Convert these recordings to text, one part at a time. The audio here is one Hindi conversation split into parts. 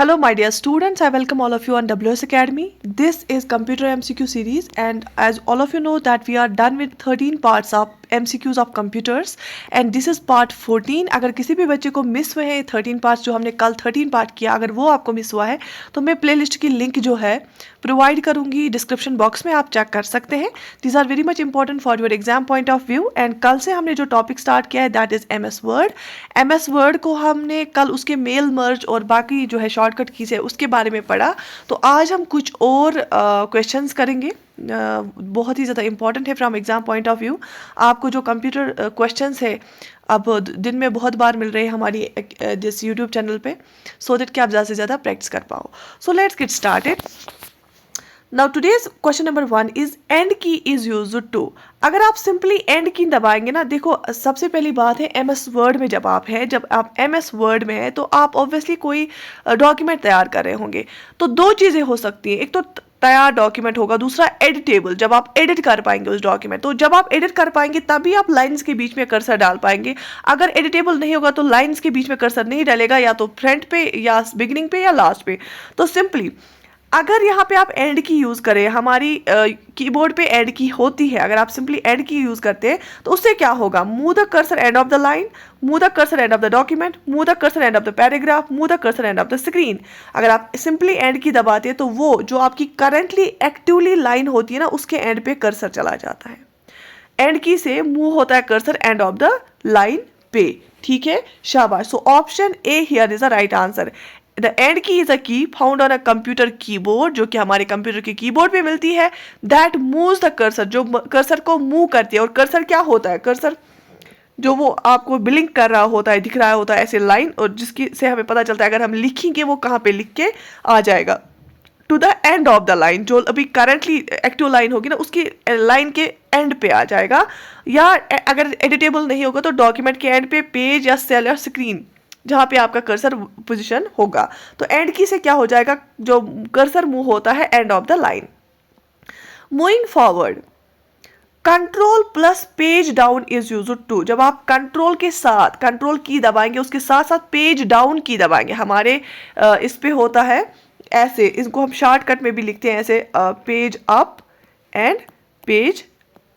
Hello my dear students, I welcome all of you on WS Academy. This is Computer MCQ series, and as all of you know that we are done with 13 parts of MCQs of computers and this is part 14. अगर किसी भी बच्चे को मिस हुए हैं 13 पार्ट्स जो हमने कल 13 पार्ट किया, अगर वो आपको मिस हुआ है तो मैं प्लेलिस्ट की लिंक जो है प्रोवाइड करूंगी डिस्क्रिप्शन बॉक्स में, आप चेक कर सकते हैं. These are very much important for your exam point of view. And कल से हमने जो टॉपिक स्टार्ट किया है that is MS word. MS word को हमने कल उसके मेल मर्ज और बाकी जो है शॉर्टकट कीज है उसके बारे में पढ़ा. तो आज हम कुछ और क्वेश्चंस करेंगे, बहुत ही ज़्यादा इंपॉर्टेंट है from exam point of view. आपको जो कंप्यूटर क्वेश्चंस है अब दिन में बहुत बार मिल रहे हैं हमारी जिस यूट्यूब चैनल पे, सो दैट कि आप ज़्यादा से ज़्यादा प्रैक्टिस कर पाओ. So let's get started. Now today's question number 1 is end key is used to. अगर आप सिंपली end की दबाएंगे ना, देखो सबसे पहली बात है MS वर्ड में जब आप MS वर्ड में है तो आप ऑब्वियसली कोई डॉक्यूमेंट तैयार कर रहे होंगे. तो दो चीज़ें हो सकती हैं, एक तो तैयार डॉक्यूमेंट होगा, दूसरा एडिटेबल, जब आप एडिट कर पाएंगे उस डॉक्यूमेंट. तो जब आप एडिट कर पाएंगे तभी आप लाइंस के बीच में कर्सर डाल पाएंगे. अगर एडिटेबल नहीं होगा तो लाइंस के बीच में कर्सर नहीं डालेगा, या तो फ्रंट पे या बिगिनिंग पे या लास्ट पे. तो सिंपली अगर यहाँ पे आप एंड की यूज़ करें, हमारी कीबोर्ड पे एंड की होती है, अगर आप सिंपली एंड की यूज़ करते हैं तो उससे क्या होगा, move the cursor and of the line, move the cursor and of the document, move the cursor and of the paragraph, move the cursor and of the screen. अगर आप सिंपली एंड की दबाते हैं तो वो जो आपकी करंटली एक्टिवली लाइन होती है ना उसके एंड पे कर्सर चला जाता है. एंड की से मूव होता है cursor and of the line पे. ठीक है, शाबाश. So option A here is the right answer. The end key is a key found on a computer keyboard, जो कि हमारे कंप्यूटर के कीबोर्ड पे मिलती है. That moves the cursor, जो कर्सर को मूव करती है. और कर्सर क्या होता है, कर्सर जो वो आपको ब्लिंक कर रहा होता है, दिख रहा होता है ऐसे लाइन, और जिसकी से हमें पता चलता है अगर हम लिखेंगे वो कहाँ पे लिख के आ जाएगा. To the end of the line, जो अभी करंटली एक्टिव लाइन होगी ना उसकी लाइन के एंड पे आ जाएगा. या अगर एडिटेबल नहीं होगा तो डॉक्यूमेंट के एंड पे पेज या सेल या स्क्रीन जहाँ पे आपका कर्सर पोजीशन होगा. तो एंड की से क्या हो जाएगा, जो कर्सर मूव होता है end of the line. Moving forward, control plus page down is used to. जब आप कंट्रोल के साथ कंट्रोल की दबाएंगे उसके साथ साथ पेज डाउन की दबाएंगे. हमारे इस पे होता है ऐसे, इसको हम शॉर्टकट में भी लिखते हैं ऐसे, page up and page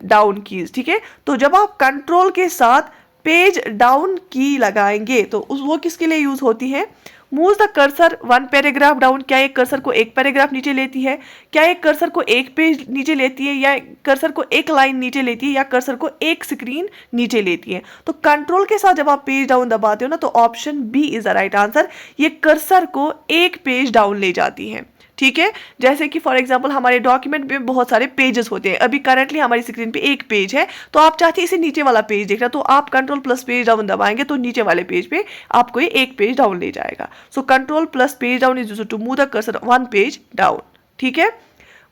down keys. ठीक है, तो जब आप कंट्रोल के साथ पेज डाउन की लगाएंगे तो वो किसके लिए यूज होती है, move the cursor one paragraph down. क्या एक कर्सर को एक पैराग्राफ नीचे लेती है, क्या एक कर्सर को एक पेज नीचे लेती है, या कर्सर को एक लाइन नीचे लेती है, या कर्सर को एक स्क्रीन नीचे लेती है. तो कंट्रोल के साथ जब आप पेज डाउन दबाते हो ना तो option B is the right answer. ये कर्सर को एक पेज डाउन ले जाती है. ठीक है, जैसे कि फॉर एग्जांपल हमारे डॉक्यूमेंट में बहुत सारे पेजेस होते हैं. अभी करंटली हमारी स्क्रीन पे एक पेज है तो आप चाहते हैं इसे नीचे वाला पेज देखना, तो आप कंट्रोल प्लस पेज डाउन दबाएंगे तो नीचे वाले पेज पे आपको ये एक पेज डाउन ले जाएगा. So control plus page down is used to move the cursor one page down. ठीक है,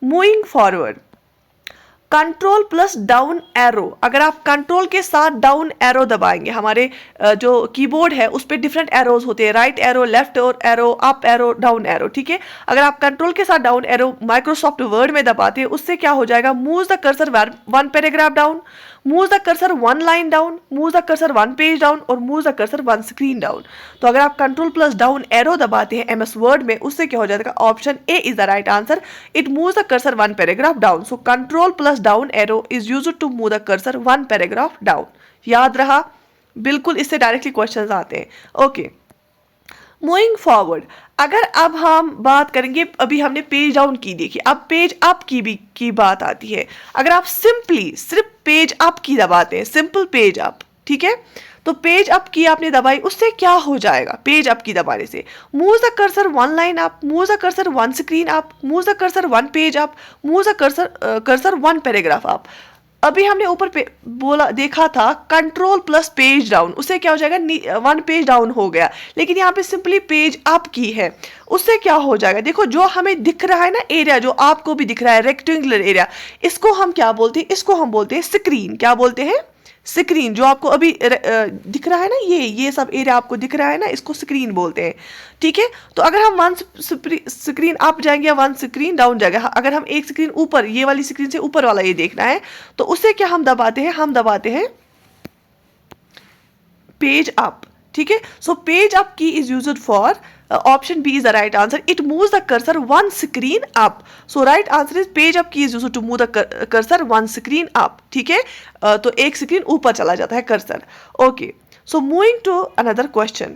moving forward, control plus down arrow. अगर आप कंट्रोल के साथ डाउन एरो दबाएंगे, हमारे जो कीबोर्ड है उस पर डिफरेंट एरोज होते हैं, right arrow, left arrow, up arrow, down arrow. ठीक है, अगर आप कंट्रोल के साथ डाउन एरो माइक्रोसॉफ्ट वर्ड में दबाते हैं उससे क्या हो जाएगा, move the cursor one paragraph down, move the cursor one line down, move the cursor one page down और move the cursor one screen down. तो अगर आप कंट्रोल प्लस डाउन एरो दबाते हैं MS वर्ड में उससे क्या हो जाएगा, option A is the right answer. It moves the cursor one paragraph down. So control plus down arrow is used to move the cursor one paragraph down. याद रहा, बिल्कुल इससे डायरेक्टली क्वेश्चंस आते हैं. ओके, मूविंग फॉरवर्ड, अगर अब हम बात करेंगे, अभी हमने पेज डाउन की देखी, अब पेज अप की भी की बात आती है. अगर आप सिंपली सिर्फ पेज अप की दबाते हैं, सिंपल पेज अप, ठीक है, तो पेज अप की आपने दबाई उससे क्या हो जाएगा, पेज अप की दबाने से move the cursor one line up, move the cursor one screen up, move the cursor one page up, move the cursor one paragraph up. अभी हमने ऊपर पे बोला देखा था कंट्रोल प्लस पेज डाउन, उससे क्या हो जाएगा, वन पेज डाउन हो गया. लेकिन यहाँ पे सिंपली पेज अप की है, उससे क्या हो जाएगा, देखो जो हमें दिख रहा है ना एरिया, जो आपको भी दिख रहा है रेक्टेंगुलर एरिया, इसको हम क्या बोलते हैं, इसको हम बोलते हैं स्क्रीन. क्या बोलते हैं, स्क्रीन. जो आपको अभी दिख रहा है ना, ये सब एरिया आपको दिख रहा है ना, इसको स्क्रीन बोलते हैं. ठीक है, तो अगर हम वन स्क्रीन अप जाएंगे या वन स्क्रीन डाउन जाएगा, अगर हम एक स्क्रीन ऊपर, ये वाली स्क्रीन से ऊपर वाला ये देखना है तो उससे क्या हम दबाते हैं, हम दबाते हैं पेज अप. ठीक है. सो पेज अप की is used for option B is the right answer. It moves the cursor one screen up. So right answer is page up key is used to move the cursor one screen up. ठीक है. तो एक स्क्रीन ऊपर चला जाता है cursor. Okay. So moving to another question.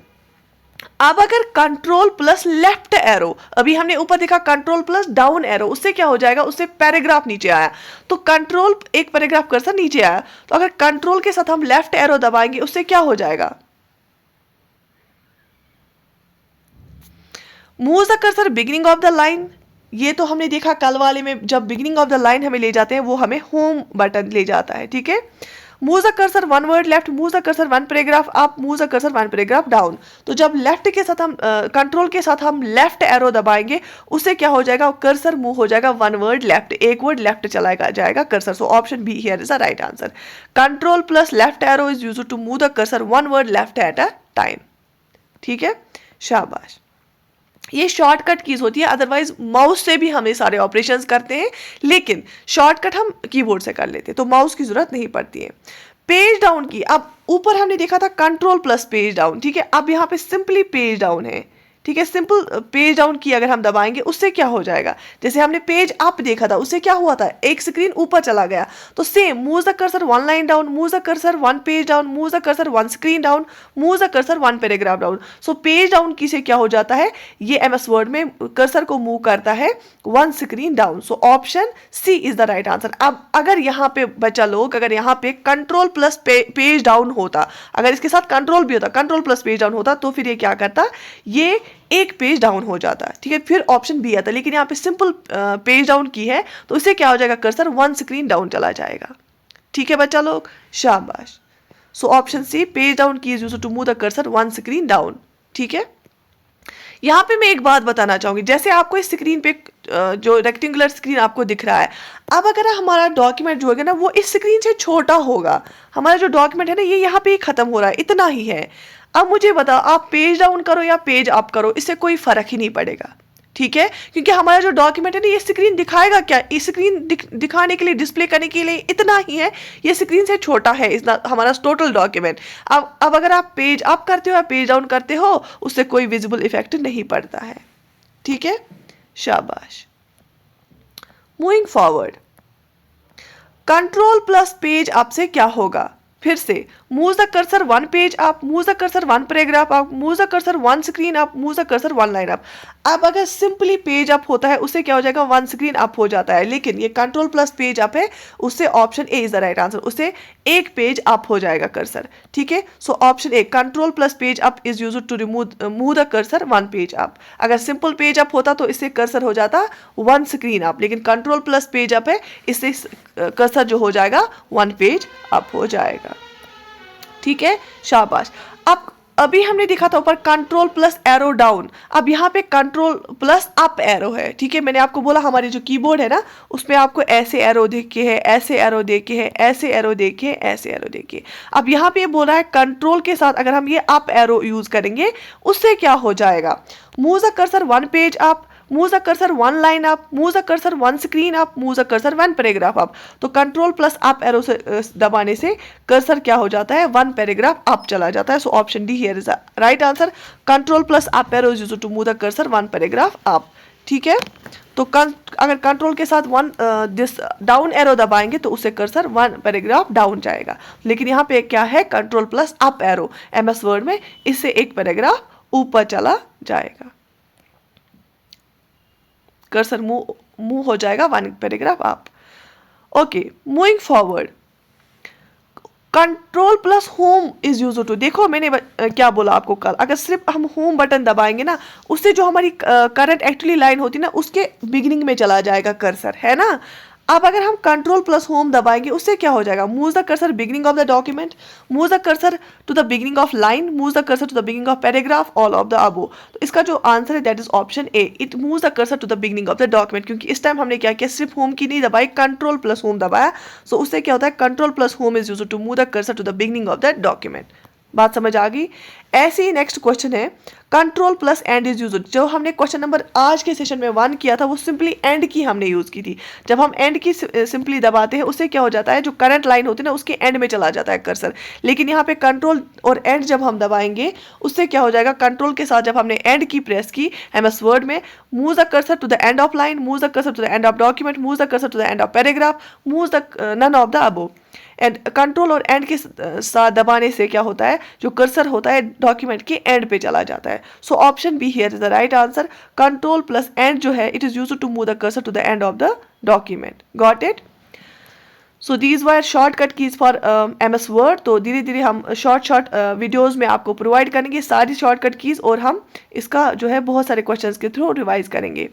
अब अगर कंट्रोल प्लस लेफ्ट एरो, अभी हमने ऊपर देखा कंट्रोल प्लस डाउन एरो, उससे क्या हो जाएगा, उससे पैराग्राफ नीचे आया. तो कंट्रोल एक पैराग्राफ कर्सर नीचे आया, तो अगर कंट्रोल के साथ हम लेफ्ट एरो दबाएंगे उससे क्या हो जाएगा. Move the cursor beginning of the line. ये तो हमने देखा कल वाले में, जब बिगिनिंग ऑफ द लाइन हमें ले जाते हैं वो हमें होम बटन ले जाता है. ठीक है. Move the cursor one word left, move the cursor one paragraph up, move the cursor one paragraph down. तो जब लेफ्ट के साथ हम कंट्रोल के साथ हम लेफ्ट एरो दबाएंगे उससे क्या हो जाएगा, कर्सर मूव हो जाएगा वन वर्ड लेफ्ट, एक वर्ड लेफ्ट चला जाएगा cursor. So option B here is the right answer. Control plus left arrow is used to move the cursor one word left at a time. ठीक है. शाबाश. ये शॉर्टकट कीज होती है, अदरवाइज माउस से भी हम ये सारे ऑपरेशंस करते हैं, लेकिन शॉर्टकट हम कीबोर्ड से कर लेते हैं, तो माउस की जरूरत नहीं पड़ती है. पेज डाउन की, अब ऊपर हमने देखा था कंट्रोल प्लस पेज डाउन. ठीक है. अब यहाँ पे सिंपली पेज डाउन है. ठीक है. सिंपल पेज डाउन की अगर हम दबाएंगे उससे क्या हो जाएगा, जैसे हमने पेज अप देखा था उससे क्या हुआ था, एक स्क्रीन ऊपर चला गया. तो same move the cursor one line down, move the cursor one page down, move the cursor one screen down, move the cursor one paragraph down. So page down key से क्या हो जाता है, ये एमएस वर्ड में कर्सर को मूव करता है one screen down. So option C is the right answer. अब अगर यहाँ पे बच्चा लोग, अगर यहाँ पे कंट्रोल प्लस पेज डाउन होता, अगर इसके साथ कंट्रोल भी होता, कंट्रोल प्लस पेज डाउन होता, तो फिर ये क्या करता, ये एक पेज डाउन हो जाता है. ठीक है. फिर ऑप्शन बी आता. लेकिन यहाँ पे सिंपल पेज डाउन की है तो इससे क्या हो जाएगा, कर्सर वन स्क्रीन डाउन चला जाएगा. ठीक है बच्चा लोग. शाबाश. So option C page down key is used to move the cursor one screen down. ठीक है. यहाँ पे मैं एक बात बताना चाहूंगी, जैसे आपको इस स्क्रीन पे जो रेक्टेंगुलर स्क्रीन आपको दिख रहा है, अब अगर हमारा डॉक्यूमेंट जो होगा ना वो इस स्क्रीन से छोटा होगा, हमारा जो डॉक्यूमेंट है ना ये यहाँ पे ही खत्म हो रहा है, इतना ही है. अब मुझे बताओ, आप पेज डाउन करो या पेज अप करो, इससे कोई फर्क ही नहीं पड़ेगा. ठीक है. क्योंकि हमारा जो डॉक्यूमेंट है ना ये स्क्रीन दिखाएगा क्या, इस स्क्रीन दिखाने के लिए, डिस्प्ले करने के लिए इतना ही है, ये स्क्रीन से छोटा है इतना हमारा टोटल डॉक्यूमेंट. अब अगर आप पेज अप करते हो या पेज डाउन करते हो उससे कोई विजिबल इफेक्ट नहीं पड़ता है. ठीक है. शाबाश. Moving forward. Control plus page up से क्या होगा, फिर से move the cursor one page up, move the cursor one paragraph up, move the cursor one screen up, move the cursor one line up. अब अगर सिंपली पेज अप होता है उससे क्या हो जाएगा, वन स्क्रीन अप हो जाता है, लेकिन ये कंट्रोल प्लस पेज अप है, उससे option A is the right answer, उससे एक पेज अप हो जाएगा कर्सर. ठीक है. So option A control plus page up is used to move the cursor one page up. अगर सिंपल पेज अप होता तो इससे कर्सर हो जाता वन स्क्रीन अप, लेकिन कंट्रोल प्लस पेज अप है, इससे कर्सर जो हो जाएगा वन पेज अप हो जाएगा. ठीक है. शाबाश. अब अभी हमने देखा था ऊपर कंट्रोल प्लस एरो डाउन, अब यहाँ पे कंट्रोल प्लस अप एरो है. ठीक है. मैंने आपको बोला हमारी जो कीबोर्ड है ना उसमें आपको ऐसे एरो देखे है, ऐसे एरो देखे है, ऐसे एरो देखे, ऐसे एरो देखे. अब यहाँ पे बोला है कंट्रोल के साथ अगर हम ये अप एरो यूज करेंगे उससे क्या हो जाएगा, move the cursor one page up, move the cursor one line up, move the cursor one screen up, move the cursor one paragraph up. तो कंट्रोल प्लस अप एरो से दबाने से कर्सर क्या हो जाता है, वन पैराग्राफ अप चला जाता है. So option D here is the right answer. Control plus up arrow is used to move the cursor one paragraph up. ठीक है. तो अगर कंट्रोल के साथ वन दिस डाउन एरो दबाएंगे तो उससे कर्सर वन पैराग्राफ डाउन जाएगा, लेकिन यहाँ पे क्या है, control plus up arrow MS word में, इससे एक पैराग्राफ ऊपर चला जाएगा, कर्सर मूव हो जाएगा one paragraph up. Okay. Moving forward. Control plus home is use to, देखो मैंने क्या बोला आपको कल, अगर सिर्फ हम होम बटन दबाएंगे ना उससे जो हमारी करंट एक्चुअली लाइन होती है ना उसके बिगिनिंग में चला जाएगा कर्सर, है ना. अब अगर हम कंट्रोल प्लस होम दबाएंगे उससे क्या हो जाएगा, move the cursor beginning of the document, move the cursor to the beginning of line, move the cursor to the beginning of paragraph, all of the above. तो इसका जो आंसर है that is option A, it move the cursor to the beginning of the document. क्योंकि इस टाइम हमने क्या किया, सिर्फ होम की नहीं दबाई, कंट्रोल प्लस होम दबाया. सो उससे क्या होता है, control plus home is used to move the cursor to the beginning of the document. बात समझ आ गई। ऐसे ही नेक्स्ट क्वेश्चन है control plus end is use. जो हमने क्वेश्चन नंबर आज के सेशन में 1 किया था वो सिंपली एंड की हमने यूज की थी। जब हम एंड की सिंपली दबाते हैं उससे क्या हो जाता है, जो करंट लाइन होती है ना उसके एंड में चला जाता है कर्सर। लेकिन यहाँ पे कंट्रोल और एंड जब हम दबाएंगे उससे क्या हो जाएगा, कंट्रोल के साथ जब हमने एंड की प्रेस की MS वर्ड में, move the cursor to the end of line, move the cursor to the end of document, move the cursor to the end of paragraph, move the none of the above. And control और एंड के साथ दबाने से क्या होता है, जो कर्सर होता है डॉक्यूमेंट के एंड पे चला जाता है। So option B here is the right answer. Control plus end जो है it is used to move the cursor to the end of the document. Got it? So these were shortcut keys for MS word. तो धीरे धीरे हम शॉर्ट वीडियोज़ में आपको प्रोवाइड करेंगे सारी शॉर्टकट कीज, और हम इसका जो है बहुत सारे क्वेश्चंस के थ्रू रिवाइज करेंगे।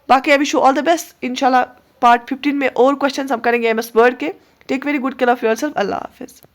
बाकी अभी शो ऑल द बेस्ट। इंशाल्लाह पार्ट 15 में और क्वेश्चंस हम करेंगे MS वर्ड के। Take very good care of yourself. अल्लाह हाफिज़।